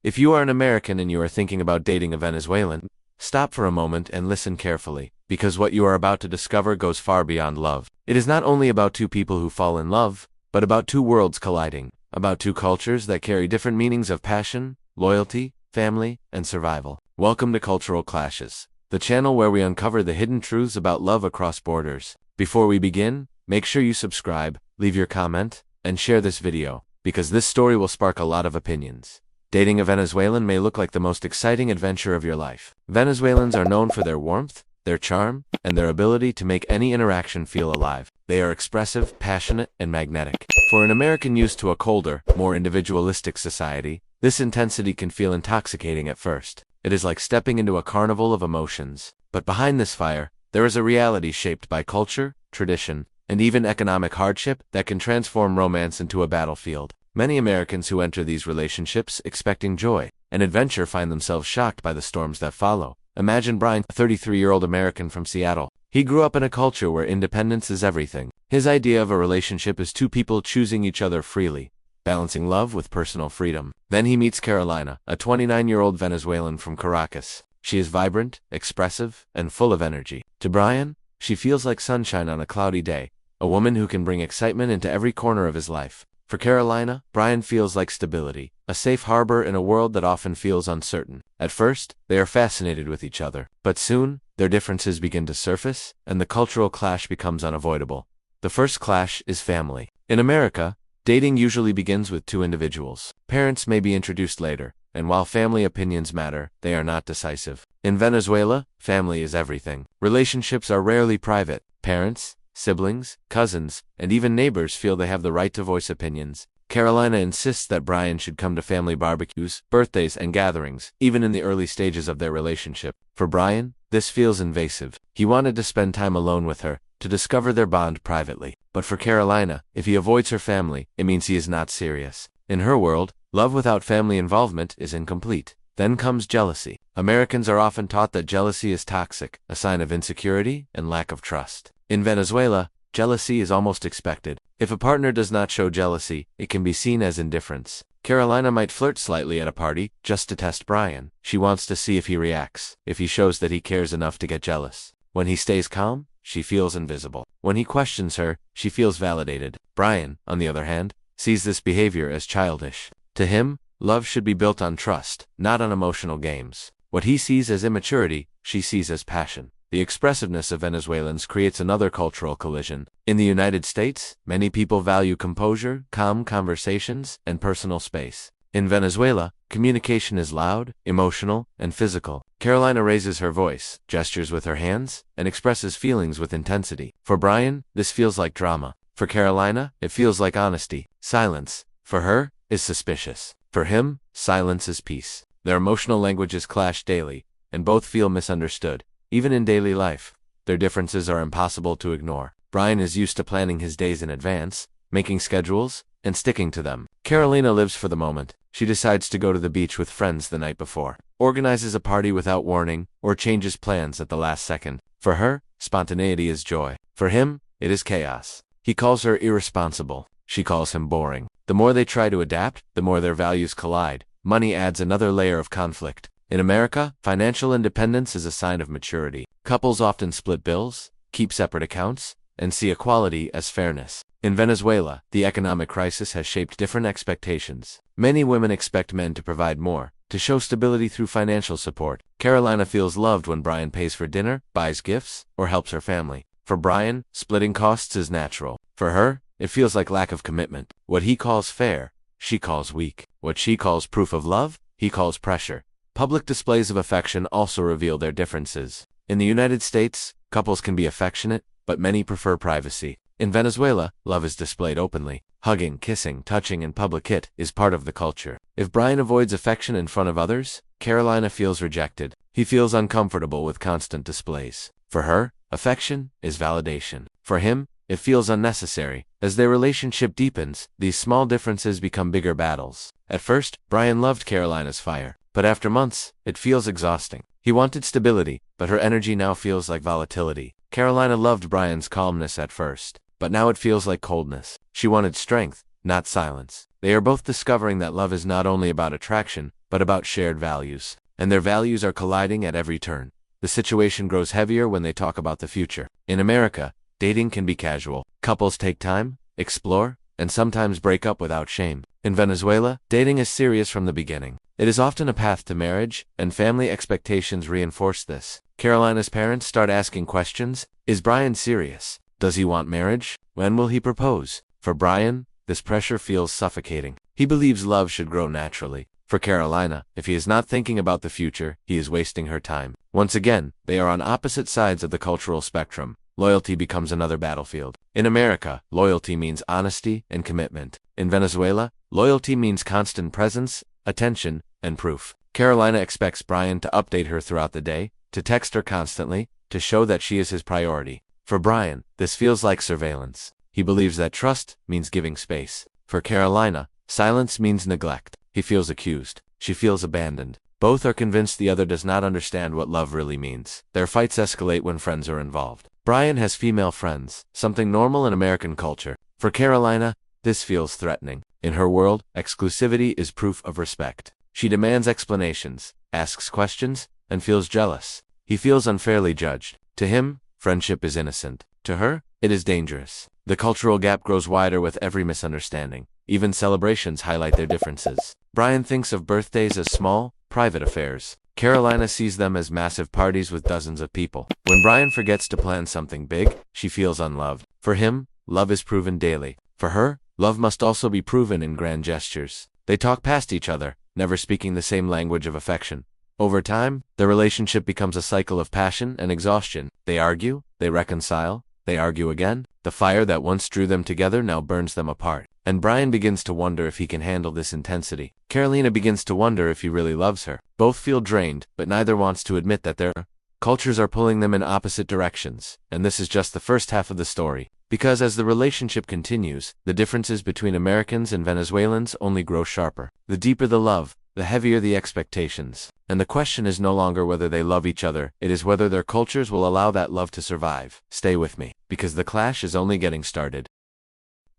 If you are an American and you are thinking about dating a Venezuelan, stop for a moment and listen carefully, because what you are about to discover goes far beyond love. It is not only about two people who fall in love, but about two worlds colliding, about two cultures that carry different meanings of passion, loyalty, family, and survival. Welcome to Cultural Clashes, the channel where we uncover the hidden truths about love across borders. Before we begin, make sure you subscribe, leave your comment, and share this video, because this story will spark a lot of opinions. Dating a Venezuelan may look like the most exciting adventure of your life. Venezuelans are known for their warmth, their charm, and their ability to make any interaction feel alive. They are expressive, passionate, and magnetic. For an American used to a colder, more individualistic society, this intensity can feel intoxicating at first. It is like stepping into a carnival of emotions. But behind this fire, there is a reality shaped by culture, tradition, and even economic hardship that can transform romance into a battlefield. Many Americans who enter these relationships expecting joy and adventure find themselves shocked by the storms that follow. Imagine Brian, a 33-year-old American from Seattle. He grew up in a culture where independence is everything. His idea of a relationship is two people choosing each other freely, balancing love with personal freedom. Then he meets Carolina, a 29-year-old Venezuelan from Caracas. She is vibrant, expressive, and full of energy. To Brian, she feels like sunshine on a cloudy day, a woman who can bring excitement into every corner of his life. For Carolina, Brian feels like stability, a safe harbor in a world that often feels uncertain. At first, they are fascinated with each other, but soon, their differences begin to surface, and the cultural clash becomes unavoidable. The first clash is family. In America, dating usually begins with two individuals. Parents may be introduced later, and while family opinions matter, they are not decisive. In Venezuela, family is everything. Relationships are rarely private. Parents, siblings, cousins, and even neighbors feel they have the right to voice opinions. Carolina insists that Brian should come to family barbecues, birthdays, and gatherings, even in the early stages of their relationship. For Brian, this feels invasive. He wanted to spend time alone with her, to discover their bond privately. But for Carolina, if he avoids her family, it means he is not serious. In her world, love without family involvement is incomplete. Then comes jealousy. Americans are often taught that jealousy is toxic, a sign of insecurity and lack of trust. In Venezuela, jealousy is almost expected. If a partner does not show jealousy, it can be seen as indifference. Carolina might flirt slightly at a party, just to test Brian. She wants to see if he reacts, if he shows that he cares enough to get jealous. When he stays calm, she feels invisible. When he questions her, she feels validated. Brian, on the other hand, sees this behavior as childish. To him, love should be built on trust, not on emotional games. What he sees as immaturity, she sees as passion. The expressiveness of Venezuelans creates another cultural collision. In the United States, many people value composure, calm conversations, and personal space. In Venezuela, communication is loud, emotional, and physical. Carolina raises her voice, gestures with her hands, and expresses feelings with intensity. For Brian, this feels like drama. For Carolina, it feels like honesty. Silence, for her, is suspicious. For him, silence is peace. Their emotional languages clash daily, and both feel misunderstood. Even in daily life, their differences are impossible to ignore. Brian is used to planning his days in advance, making schedules, and sticking to them. Carolina lives for the moment. She decides to go to the beach with friends the night before, organizes a party without warning, or changes plans at the last second. For her, spontaneity is joy. For him, it is chaos. He calls her irresponsible. She calls him boring. The more they try to adapt, the more their values collide. Money adds another layer of conflict. In America, financial independence is a sign of maturity. Couples often split bills, keep separate accounts, and see equality as fairness. In Venezuela, the economic crisis has shaped different expectations. Many women expect men to provide more, to show stability through financial support. Carolina feels loved when Brian pays for dinner, buys gifts, or helps her family. For Brian, splitting costs is natural. For her, it feels like lack of commitment. What he calls fair, she calls weak. What she calls proof of love, he calls pressure. Public displays of affection also reveal their differences. In the United States, couples can be affectionate, but many prefer privacy. In Venezuela, love is displayed openly. Hugging, kissing, touching in public is part of the culture. If Brian avoids affection in front of others, Carolina feels rejected. He feels uncomfortable with constant displays. For her, affection is validation. For him, it feels unnecessary. As their relationship deepens, these small differences become bigger battles. At first, Brian loved Carolina's fire. But after months, it feels exhausting. He wanted stability, but her energy now feels like volatility. Carolina loved Brian's calmness at first, but now it feels like coldness. She wanted strength, not silence. They are both discovering that love is not only about attraction, but about shared values. And their values are colliding at every turn. The situation grows heavier when they talk about the future. In America, dating can be casual. Couples take time, explore, and sometimes break up without shame. In Venezuela, dating is serious from the beginning. It is often a path to marriage, and family expectations reinforce this. Carolina's parents start asking questions. Is Brian serious? Does he want marriage? When will he propose? For Brian, this pressure feels suffocating. He believes love should grow naturally. For Carolina, if he is not thinking about the future, he is wasting her time. Once again, they are on opposite sides of the cultural spectrum. Loyalty becomes another battlefield. In America, loyalty means honesty and commitment. In Venezuela, loyalty means constant presence, attention, and proof. Carolina expects Brian to update her throughout the day, to text her constantly, to show that she is his priority. For Brian, this feels like surveillance. He believes that trust means giving space. For Carolina, silence means neglect. He feels accused. She feels abandoned. Both are convinced the other does not understand what love really means. Their fights escalate when friends are involved. Brian has female friends, something normal in American culture. For Carolina, this feels threatening. In her world, exclusivity is proof of respect. She demands explanations, asks questions, and feels jealous. He feels unfairly judged. To him, friendship is innocent. To her, it is dangerous. The cultural gap grows wider with every misunderstanding. Even celebrations highlight their differences. Brian thinks of birthdays as small, private affairs. Carolina sees them as massive parties with dozens of people. When Brian forgets to plan something big, she feels unloved. For him, love is proven daily. For her, love must also be proven in grand gestures. They talk past each other, never speaking the same language of affection. Over time, the relationship becomes a cycle of passion and exhaustion. They argue, they reconcile, they argue again. The fire that once drew them together now burns them apart. And Brian begins to wonder if he can handle this intensity. Carolina begins to wonder if he really loves her. Both feel drained, but neither wants to admit that their cultures are pulling them in opposite directions. And this is just the first half of the story. Because as the relationship continues, the differences between Americans and Venezuelans only grow sharper. The deeper the love, the heavier the expectations. And the question is no longer whether they love each other, it is whether their cultures will allow that love to survive. Stay with me, because the clash is only getting started.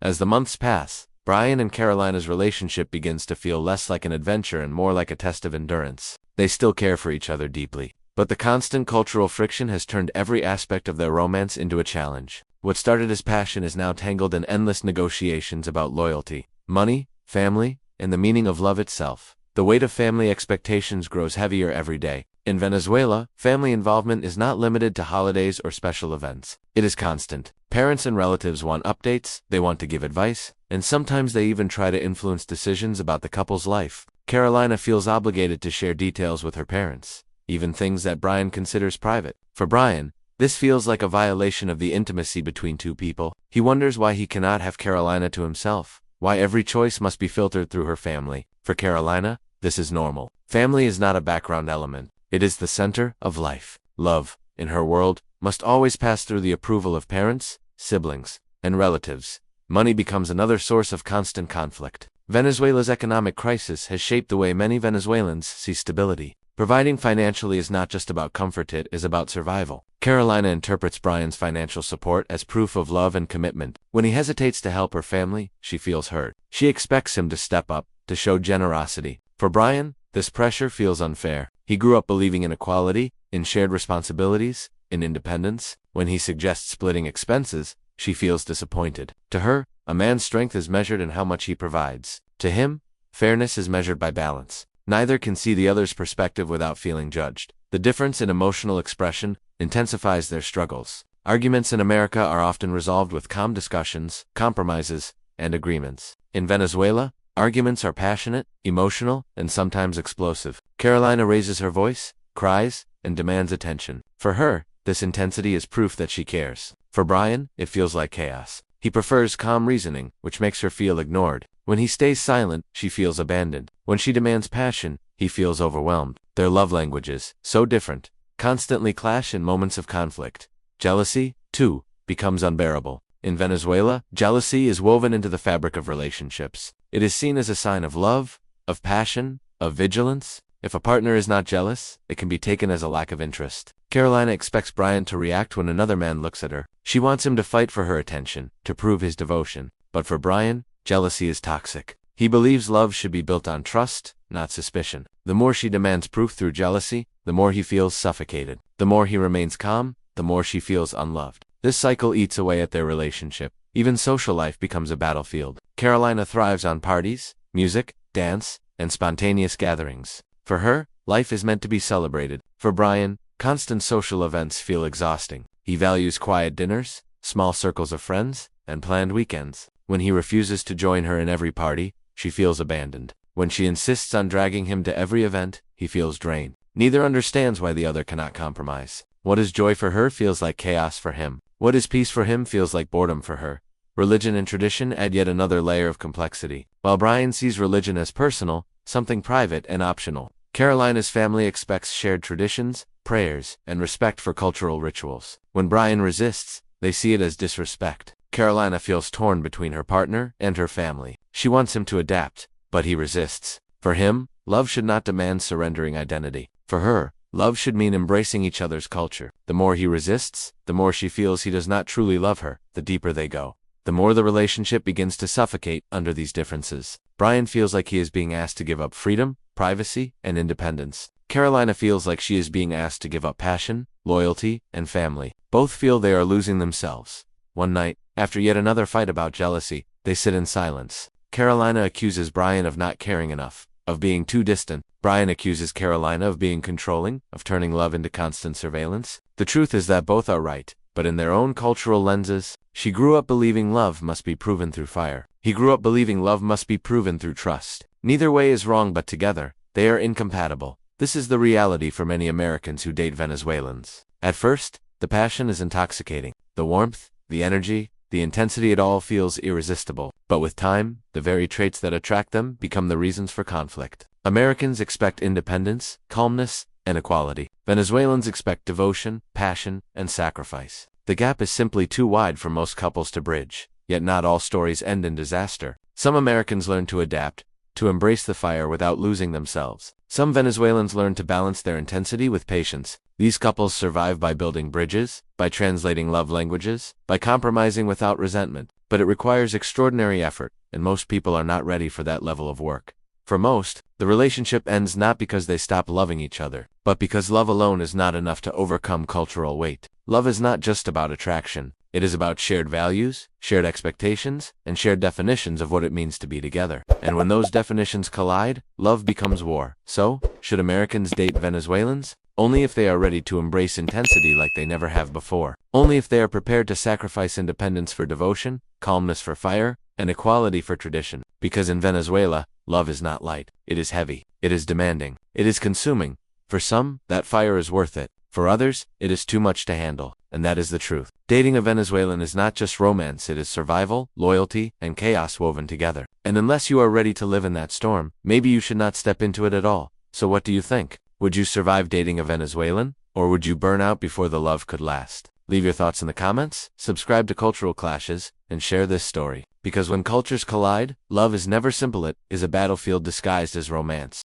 As the months pass, Brian and Carolina's relationship begins to feel less like an adventure and more like a test of endurance. They still care for each other deeply, but the constant cultural friction has turned every aspect of their romance into a challenge. What started as passion is now tangled in endless negotiations about loyalty, money, family, and the meaning of love itself. The weight of family expectations grows heavier every day. In Venezuela, family involvement is not limited to holidays or special events. It is constant. Parents and relatives want updates, they want to give advice, and sometimes they even try to influence decisions about the couple's life. Carolina feels obligated to share details with her parents, even things that Brian considers private. For Brian, this feels like a violation of the intimacy between two people. He wonders why he cannot have Carolina to himself, why every choice must be filtered through her family. For Carolina, this is normal. Family is not a background element. It is the center of life. Love, in her world, must always pass through the approval of parents, siblings, and relatives. Money becomes another source of constant conflict. Venezuela's economic crisis has shaped the way many Venezuelans see stability. Providing financially is not just about comfort, it is about survival. Carolina interprets Brian's financial support as proof of love and commitment. When he hesitates to help her family, she feels hurt. She expects him to step up, to show generosity. For Brian, this pressure feels unfair. He grew up believing in equality, in shared responsibilities, in independence. When he suggests splitting expenses, she feels disappointed. To her, a man's strength is measured in how much he provides. To him, fairness is measured by balance. Neither can see the other's perspective without feeling judged. The difference in emotional expression intensifies their struggles. Arguments in America are often resolved with calm discussions, compromises, and agreements. In Venezuela, arguments are passionate, emotional, and sometimes explosive. Carolina raises her voice, cries, and demands attention. For her, this intensity is proof that she cares. For Brian, it feels like chaos. He prefers calm reasoning, which makes her feel ignored. When he stays silent, she feels abandoned. When she demands passion, he feels overwhelmed. Their love languages, so different, constantly clash in moments of conflict. Jealousy, too, becomes unbearable. In Venezuela, jealousy is woven into the fabric of relationships. It is seen as a sign of love, of passion, of vigilance. If a partner is not jealous, it can be taken as a lack of interest. Carolina expects Brian to react when another man looks at her. She wants him to fight for her attention, to prove his devotion. But for Brian, jealousy is toxic. He believes love should be built on trust, not suspicion. The more she demands proof through jealousy, the more he feels suffocated. The more he remains calm, the more she feels unloved. This cycle eats away at their relationship. Even social life becomes a battlefield. Carolina thrives on parties, music, dance, and spontaneous gatherings. For her, life is meant to be celebrated. For Brian, constant social events feel exhausting. He values quiet dinners, small circles of friends, and planned weekends. When he refuses to join her in every party, she feels abandoned. When she insists on dragging him to every event, he feels drained. Neither understands why the other cannot compromise. What is joy for her feels like chaos for him. What is peace for him feels like boredom for her. Religion and tradition add yet another layer of complexity. While Brian sees religion as personal, something private and optional, Carolina's family expects shared traditions, prayers, and respect for cultural rituals. When Brian resists, they see it as disrespect. Carolina feels torn between her partner and her family. She wants him to adapt, but he resists. For him, love should not demand surrendering identity. For her, love should mean embracing each other's culture. The more he resists, the more she feels he does not truly love her. The deeper they go, the more the relationship begins to suffocate under these differences. Brian feels like he is being asked to give up freedom, privacy, and independence. Carolina feels like she is being asked to give up passion, loyalty, and family. Both feel they are losing themselves. One night, after yet another fight about jealousy, they sit in silence. Carolina accuses Brian of not caring enough, of being too distant. Brian accuses Carolina of being controlling, of turning love into constant surveillance. The truth is that both are right, but in their own cultural lenses. She grew up believing love must be proven through fire. He grew up believing love must be proven through trust. Neither way is wrong, but together, they are incompatible. This is the reality for many Americans who date Venezuelans. At first, the passion is intoxicating. The warmth, the energy, the intensity, it all feels irresistible. But with time, the very traits that attract them become the reasons for conflict. Americans expect independence, calmness, and equality. Venezuelans expect devotion, passion, and sacrifice. The gap is simply too wide for most couples to bridge. Yet not all stories end in disaster. Some Americans learn to adapt, to embrace the fire without losing themselves. Some Venezuelans learn to balance their intensity with patience. These couples survive by building bridges, by translating love languages, by compromising without resentment. But it requires extraordinary effort, and most people are not ready for that level of work. For most, the relationship ends not because they stop loving each other, but because love alone is not enough to overcome cultural weight. Love is not just about attraction. It is about shared values, shared expectations, and shared definitions of what it means to be together. And when those definitions collide, love becomes war. So, should Americans date Venezuelans? Only if they are ready to embrace intensity like they never have before. Only if they are prepared to sacrifice independence for devotion, calmness for fire, and equality for tradition. Because in Venezuela, love is not light. It is heavy. It is demanding. It is consuming. For some, that fire is worth it. For others, it is too much to handle. And that is the truth. Dating a Venezuelan is not just romance, it is survival, loyalty, and chaos woven together. And unless you are ready to live in that storm, maybe you should not step into it at all. So what do you think? Would you survive dating a Venezuelan? Or would you burn out before the love could last? Leave your thoughts in the comments, subscribe to Cultural Clashes, and share this story. Because when cultures collide, love is never simple, it is a battlefield disguised as romance.